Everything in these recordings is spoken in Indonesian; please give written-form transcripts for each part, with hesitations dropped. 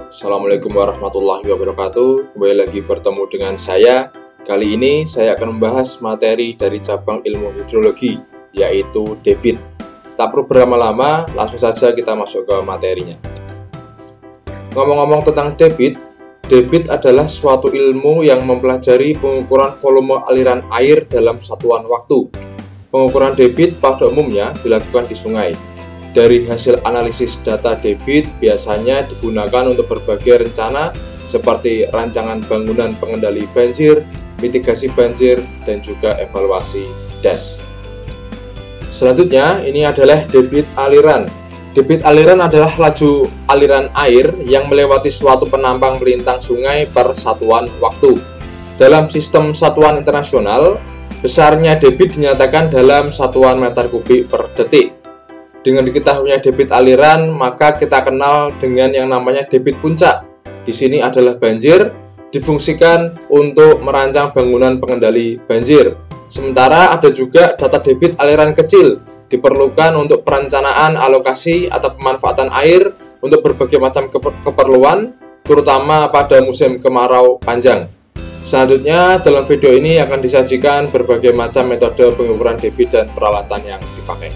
Assalamualaikum warahmatullahi wabarakatuh. Kembali lagi bertemu dengan saya. Kali ini saya akan membahas materi dari cabang ilmu hidrologi, yaitu debit. Tak perlu berlama-lama, langsung saja kita masuk ke materinya. Ngomong-ngomong tentang debit, debit adalah suatu ilmu yang mempelajari pengukuran volume aliran air dalam satuan waktu. Pengukuran debit pada umumnya dilakukan di sungai. Dari hasil analisis data debit biasanya digunakan untuk berbagai rencana seperti rancangan bangunan pengendali banjir, mitigasi banjir, dan juga evaluasi DAS. Selanjutnya, ini adalah debit aliran. Debit aliran adalah laju aliran air yang melewati suatu penampang melintang sungai per satuan waktu. Dalam sistem satuan internasional, besarnya debit dinyatakan dalam satuan meter kubik per detik. Dengan diketahuinya debit aliran, maka kita kenal dengan yang namanya debit puncak. Di sini adalah banjir, difungsikan untuk merancang bangunan pengendali banjir. Sementara ada juga data debit aliran kecil, diperlukan untuk perencanaan alokasi atau pemanfaatan air untuk berbagai macam keperluan, terutama pada musim kemarau panjang. Selanjutnya, dalam video ini akan disajikan berbagai macam metode pengukuran debit dan peralatan yang dipakai.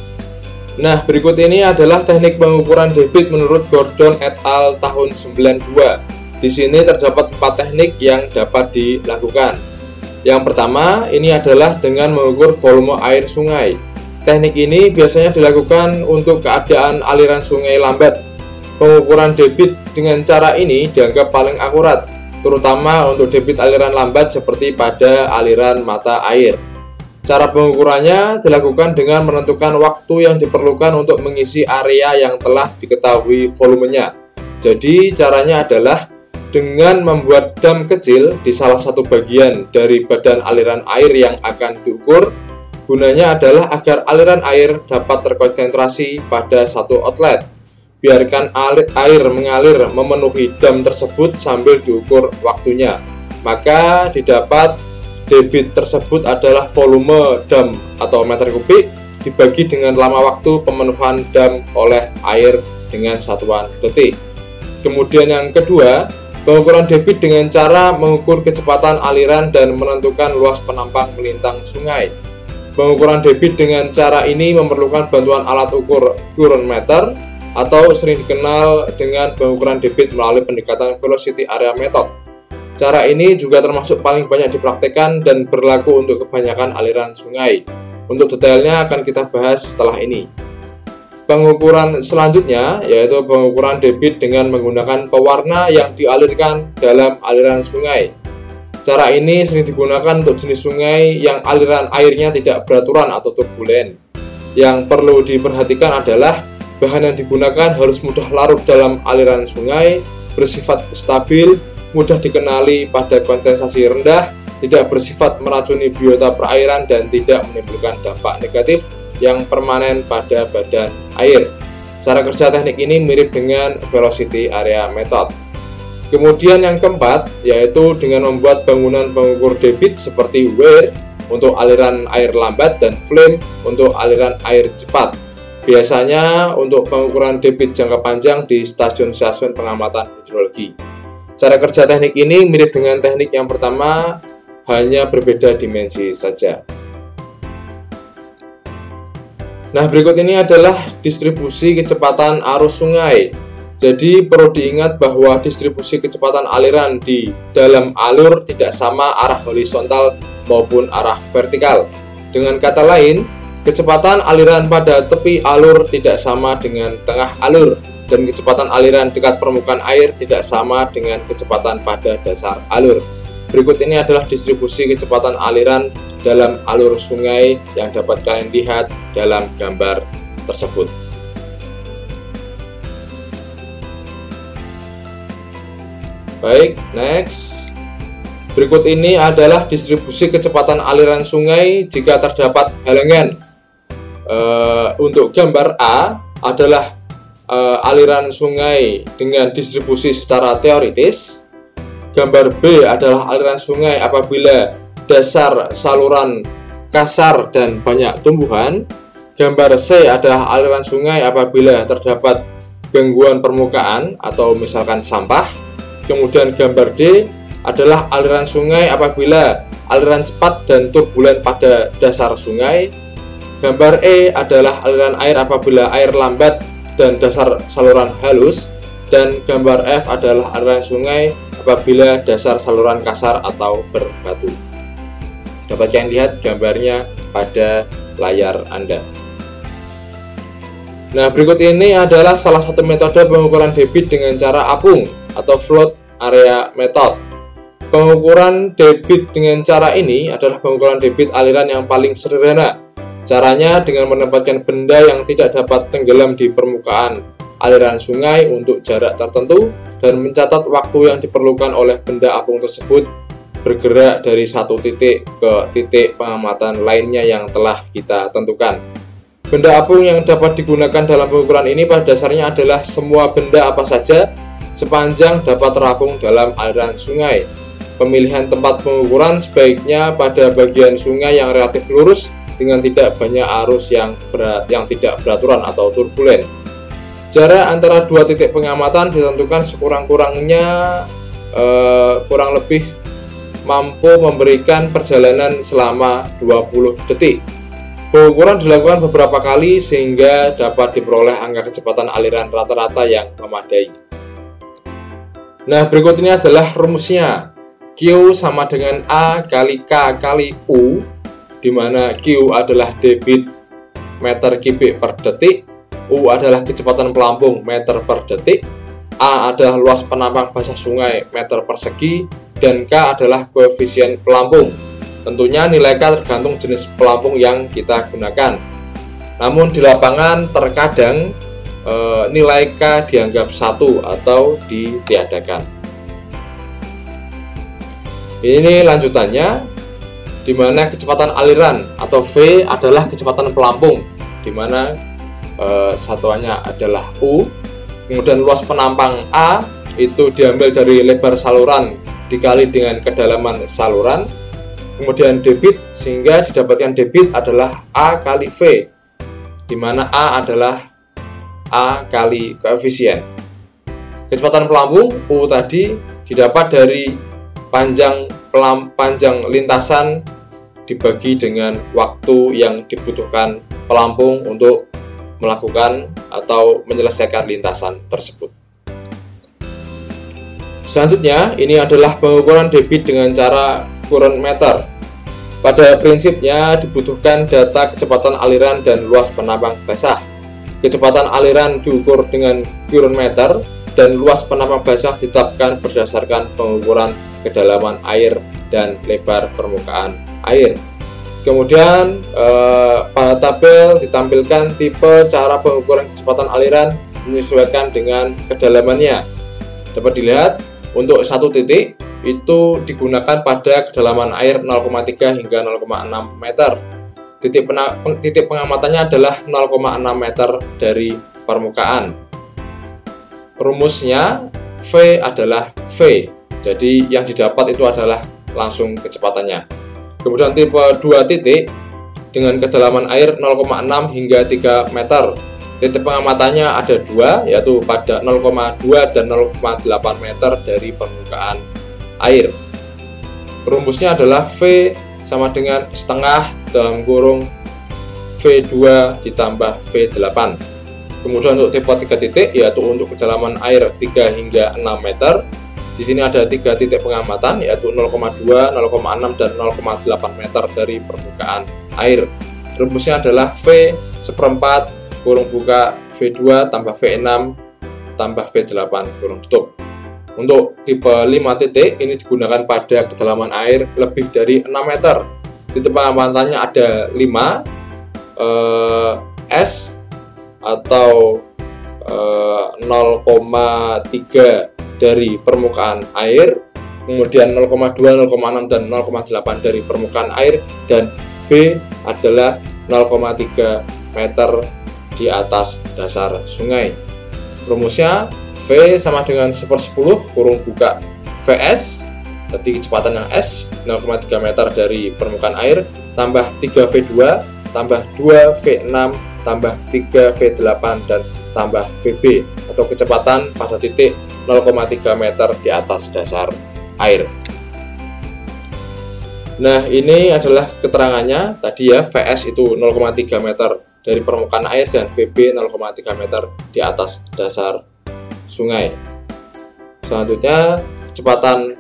Nah, berikut ini adalah teknik pengukuran debit menurut Gordon et al. Tahun 92. Di sini terdapat 4 teknik yang dapat dilakukan. Yang pertama, ini adalah dengan mengukur volume air sungai. Teknik ini biasanya dilakukan untuk keadaan aliran sungai lambat. Pengukuran debit dengan cara ini dianggap paling akurat, terutama untuk debit aliran lambat seperti pada aliran mata air. Cara pengukurannya dilakukan dengan menentukan waktu yang diperlukan untuk mengisi area yang telah diketahui volumenya. Jadi caranya adalah dengan membuat dam kecil di salah satu bagian dari badan aliran air yang akan diukur. Gunanya adalah agar aliran air dapat terkonsentrasi pada satu outlet. Biarkan air mengalir memenuhi dam tersebut sambil diukur waktunya. Maka didapat debit tersebut adalah volume dam atau meter kubik dibagi dengan lama waktu pemenuhan dam oleh air dengan satuan detik. Kemudian yang kedua, pengukuran debit dengan cara mengukur kecepatan aliran dan menentukan luas penampang melintang sungai. Pengukuran debit dengan cara ini memerlukan bantuan alat ukur current meter atau sering dikenal dengan pengukuran debit melalui pendekatan velocity area method. Cara ini juga termasuk paling banyak dipraktikkan dan berlaku untuk kebanyakan aliran sungai. Untuk detailnya akan kita bahas setelah ini. Pengukuran selanjutnya yaitu pengukuran debit dengan menggunakan pewarna yang dialirkan dalam aliran sungai. Cara ini sering digunakan untuk jenis sungai yang aliran airnya tidak beraturan atau turbulen. Yang perlu diperhatikan adalah bahan yang digunakan harus mudah larut dalam aliran sungai, bersifat stabil, mudah dikenali pada kondensasi rendah, tidak bersifat meracuni biota perairan, dan tidak menimbulkan dampak negatif yang permanen pada badan air. Cara kerja teknik ini mirip dengan velocity area method. Kemudian yang keempat, yaitu dengan membuat bangunan pengukur debit seperti weir untuk aliran air lambat dan flame untuk aliran air cepat. Biasanya untuk pengukuran debit jangka panjang di stasiun-stasiun pengamatan hidrologi. Cara kerja teknik ini mirip dengan teknik yang pertama, hanya berbeda dimensi saja. Nah, berikut ini adalah distribusi kecepatan arus sungai. Jadi perlu diingat bahwa distribusi kecepatan aliran di dalam alur tidak sama arah horizontal maupun arah vertikal. Dengan kata lain, kecepatan aliran pada tepi alur tidak sama dengan tengah alur, dan kecepatan aliran dekat permukaan air tidak sama dengan kecepatan pada dasar alur. Berikut ini adalah distribusi kecepatan aliran dalam alur sungai yang dapat kalian lihat dalam gambar tersebut. Baik, next. Berikut ini adalah distribusi kecepatan aliran sungai jika terdapat halangan. Untuk gambar A adalah aliran sungai dengan distribusi secara teoritis. Gambar B adalah aliran sungai apabila dasar saluran kasar dan banyak tumbuhan. Gambar C adalah aliran sungai apabila terdapat gangguan permukaan atau misalkan sampah. Kemudian gambar D adalah aliran sungai apabila aliran cepat dan turbulen pada dasar sungai. Gambar E adalah aliran air apabila air lambat dan dasar saluran halus. Dan gambar F adalah aliran sungai apabila dasar saluran kasar atau berbatu. Dapat kalian lihat gambarnya pada layar Anda. Nah, berikut ini adalah salah satu metode pengukuran debit dengan cara apung atau float area method. Pengukuran debit dengan cara ini adalah pengukuran debit aliran yang paling sederhana. Caranya dengan menempatkan benda yang tidak dapat tenggelam di permukaan aliran sungai untuk jarak tertentu dan mencatat waktu yang diperlukan oleh benda apung tersebut bergerak dari satu titik ke titik pengamatan lainnya yang telah kita tentukan. Benda apung yang dapat digunakan dalam pengukuran ini pada dasarnya adalah semua benda apa saja sepanjang dapat terapung dalam aliran sungai. Pemilihan tempat pengukuran sebaiknya pada bagian sungai yang relatif lurus dengan tidak banyak arus yang tidak beraturan atau turbulen. Jarak antara dua titik pengamatan ditentukan sekurang-kurangnya kurang lebih mampu memberikan perjalanan selama 20 detik. Pengukuran dilakukan beberapa kali sehingga dapat diperoleh angka kecepatan aliran rata-rata yang memadai. Nah, berikut ini adalah rumusnya. Q sama dengan A kali K kali U, di mana Q adalah debit meter kubik per detik, U adalah kecepatan pelampung meter per detik, A adalah luas penampang basah sungai meter persegi, dan K adalah koefisien pelampung. Tentunya nilai K tergantung jenis pelampung yang kita gunakan. Namun di lapangan terkadang nilai K dianggap 1 atau ditiadakan. Ini lanjutannya, di mana kecepatan aliran atau V adalah kecepatan pelampung, di mana satuannya adalah U. Kemudian luas penampang A itu diambil dari lebar saluran dikali dengan kedalaman saluran. Kemudian debit, sehingga didapatkan debit adalah A kali V, di mana A adalah A kali koefisien. Kecepatan pelampung U tadi didapat dari panjang lintasan dibagi dengan waktu yang dibutuhkan pelampung untuk melakukan atau menyelesaikan lintasan tersebut. Selanjutnya, ini adalah pengukuran debit dengan cara current meter. Pada prinsipnya dibutuhkan data kecepatan aliran dan luas penampang basah. Kecepatan aliran diukur dengan current meter dan luas penampang basah ditetapkan berdasarkan pengukuran kedalaman air dan lebar permukaan air. Kemudian pada tabel ditampilkan tipe cara pengukuran kecepatan aliran menyesuaikan dengan kedalamannya. Dapat dilihat untuk satu titik itu digunakan pada kedalaman air 0,3 hingga 0,6 meter. Titik pengamatannya adalah 0,6 meter dari permukaan. Rumusnya V adalah V. Jadi yang didapat itu adalah langsung kecepatannya. Kemudian tipe 2 titik dengan kedalaman air 0,6 hingga 3 meter. Titik pengamatannya ada 2, yaitu pada 0,2 dan 0,8 meter dari permukaan air. Rumusnya adalah V sama dengan setengah dalam kurung V2 ditambah V8. Kemudian untuk tipe 3 titik, yaitu untuk kedalaman air 3 hingga 6 meter. Di sini ada 3 titik pengamatan, yaitu 0,2, 0,6, dan 0,8 meter dari permukaan air. Rumusnya adalah V seperempat kurung buka V2 tambah V6 tambah V8 kurung tutup. Untuk tipe 5 titik ini digunakan pada kedalaman air lebih dari 6 meter. Titik pengamatannya ada 5 S atau 0,3 dari permukaan air, kemudian 0,2, 0,6, dan 0,8 dari permukaan air, dan B adalah 0,3 meter di atas dasar sungai. Rumusnya V sama dengan 1/10 kurung buka VS, jadi kecepatan yang S 0,3 meter dari permukaan air, tambah 3V2, tambah 2V6, tambah 3V8, dan tambah VB. atau kecepatan pada titik 0,3 meter di atas dasar air. Nah, ini adalah keterangannya tadi ya, VS itu 0,3 meter dari permukaan air dan VB 0,3 meter di atas dasar sungai. Selanjutnya, kecepatan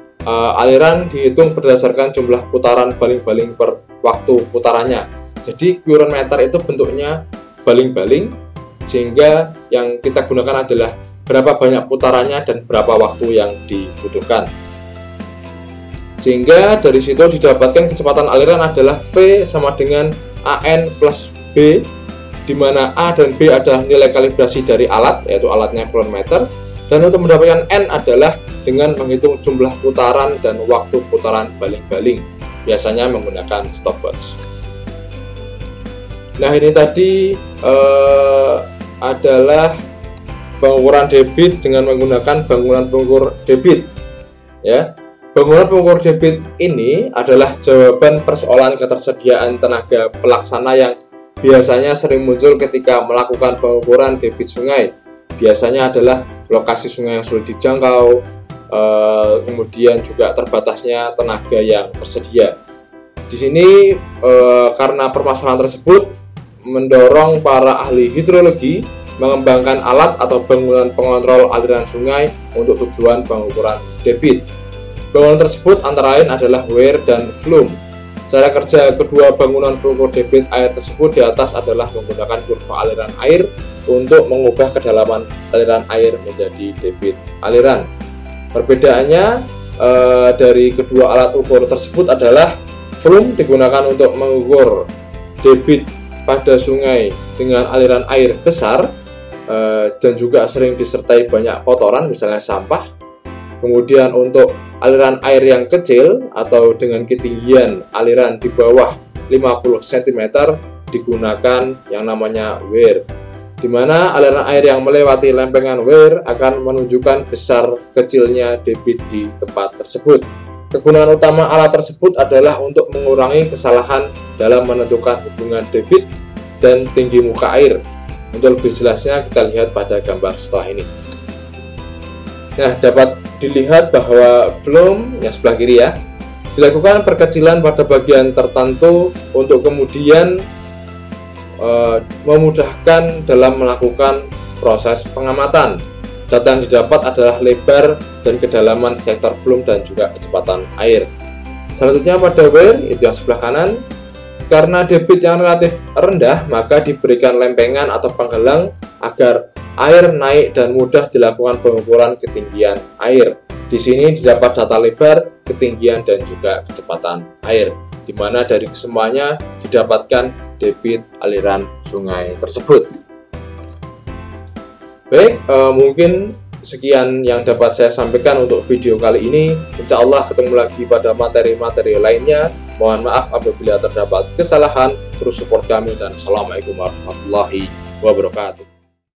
aliran dihitung berdasarkan jumlah putaran baling-baling per waktu putarannya. Jadi current meter itu bentuknya baling-baling, sehingga yang kita gunakan adalah berapa banyak putarannya dan berapa waktu yang dibutuhkan. Sehingga dari situ didapatkan kecepatan aliran adalah V sama dengan AN plus B, di mana A dan B adalah nilai kalibrasi dari alat, yaitu alatnya current meter, dan untuk mendapatkan N adalah dengan menghitung jumlah putaran dan waktu putaran baling-baling, biasanya menggunakan stopwatch. Nah, ini tadi adalah pengukuran debit dengan menggunakan bangunan pengukur debit. Ya, bangunan pengukur debit ini adalah jawaban persoalan ketersediaan tenaga pelaksana yang biasanya sering muncul ketika melakukan pengukuran debit sungai. Biasanya adalah lokasi sungai yang sulit dijangkau, kemudian juga terbatasnya tenaga yang tersedia. Di sini karena permasalahan tersebut mendorong para ahli hidrologi mengembangkan alat atau bangunan pengontrol aliran sungai untuk tujuan pengukuran debit. Bangunan tersebut antara lain adalah weir dan flume. Cara kerja kedua bangunan pengukur debit air tersebut di atas adalah menggunakan kurva aliran air untuk mengubah kedalaman aliran air menjadi debit aliran. Perbedaannya dari kedua alat ukur tersebut adalah flume digunakan untuk mengukur debit pada sungai dengan aliran air besar dan juga sering disertai banyak kotoran, misalnya sampah. Kemudian untuk aliran air yang kecil atau dengan ketinggian aliran di bawah 50 cm digunakan yang namanya weir, di mana aliran air yang melewati lempengan weir akan menunjukkan besar kecilnya debit di tempat tersebut. Kegunaan utama alat tersebut adalah untuk mengurangi kesalahan dalam menentukan hubungan debit dan tinggi muka air. Untuk lebih jelasnya kita lihat pada gambar setelah ini. Nah, dapat dilihat bahwa flume yang sebelah kiri ya, dilakukan perkecilan pada bagian tertentu untuk kemudian memudahkan dalam melakukan proses pengamatan. Data yang didapat adalah lebar dan kedalaman sektor flume dan juga kecepatan air. Selanjutnya pada weir, itu yang sebelah kanan. Karena debit yang relatif rendah, maka diberikan lempengan atau penghalang agar air naik dan mudah dilakukan pengukuran ketinggian air. Di sini didapat data lebar, ketinggian, dan juga kecepatan air, di mana dari kesemuanya didapatkan debit aliran sungai tersebut. Baik, mungkin sekian yang dapat saya sampaikan untuk video kali ini. Insya Allah ketemu lagi pada materi-materi lainnya. Mohon maaf apabila terdapat kesalahan. Terus support kami dan Assalamualaikum warahmatullahi wabarakatuh.